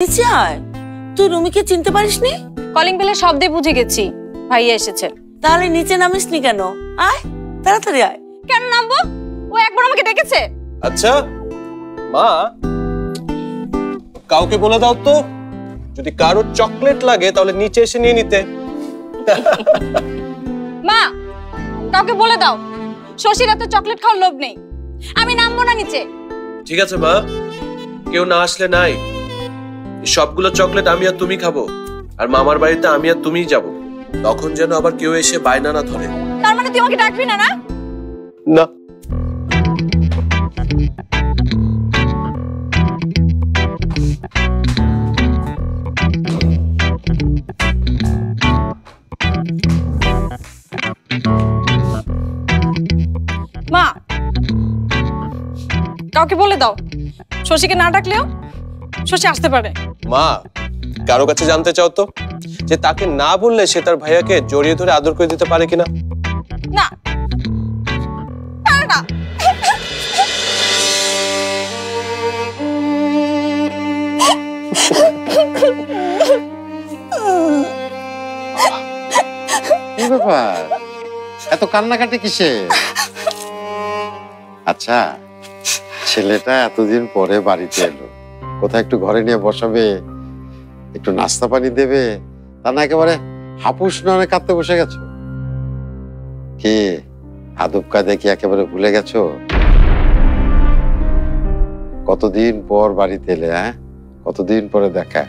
নিচে আয়। তুই রুমিকে চিনতে পারিসনি? কলিং বেলের শব্দে বুঝে গেছি ভাইয়া এসেছে। তাহলে নিচে নামিসনি কেন? আয় তাড়াতাড়ি আয়। কেন নামবো? ও একবার আমাকে ডেকেছে। আচ্ছা মা, কাউকে বলে দাও তো যদি কারো চকলেট লাগে তাহলে নিচে এসে নিয়ে নিতে। মা, কাউকে বলে দাও শশীর এত চকলেট খাওয়ার লোভ নেই, আমি নামবো না নিচে। ঠিক আছে মা, কেউ না আসলে নাই, সবগুলো চকলেট আমি আর তুমি খাবো, আর মামার বাড়িতে আমি আর তুমিই যাব। তখন যেন আবার কেউ এসে বায়না না ধরে। তার মানে তুই আমাকে ডাকবি না? না না। মা, কাউকে বলে দাও শশীকে না ডাকলেও শশী আসতে পারে। মা, কারো কাছে জানতে চাও তো যে তাকে না বললে সে তার ভাইয়াকে জড়িয়ে ধরে আদর করে দিতে পারে কিনা? না, পারে না। কি ব্যাপার, এত কান্নাকাটি কিসে? আচ্ছা, ছেলেটা এতদিন পরে বাড়িতে এলো, কোথায় একটু ঘরে নিয়ে বসাবে, একটু নাস্তা পানি দেবে, তা না একেবারে হাপুস নয় কাঁদতে বসে গেছো? কি আদব কায়দা কি একেবারে ভুলে গেছো? কতদিন পর বাড়িতে এলে, কতদিন পরে দেখা,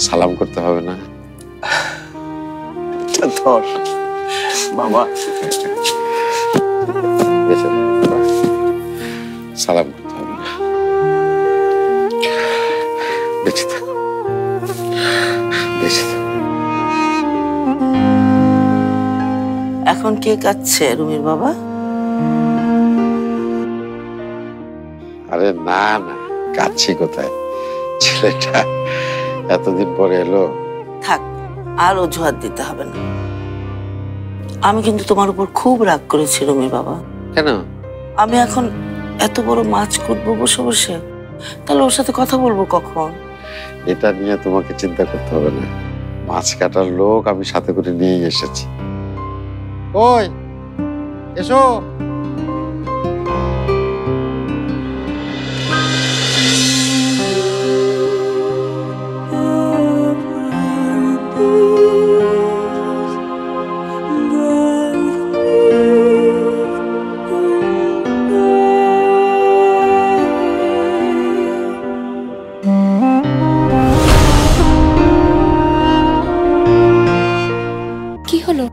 সালাম করতে হবে না? ধর বাবা, সালাম করতে হবে না। বেঁচে থাকো, বেঁচে থাকো। এখন কে কাঁদছে রুমির বাবা? আরে না না, কাচ্ছি কোথায়, ছেলেটা এতদিন পরে এলো। থাক, আর অজুহাত দিতে হবে না। আমি কিন্তু তোমার উপর খুব রাগ করেছি রুমির বাবা। কেন? আমি এখন এত বড় মাছ কুটবো বসে বসে, তাহলে ওর সাথে কথা বলবো কখন? এটা নিয়ে তোমাকে চিন্তা করতে হবে না, মাছ কাটার লোক আমি সাথে করে নিয়ে এসেছি। ওই এসো। কি হলো?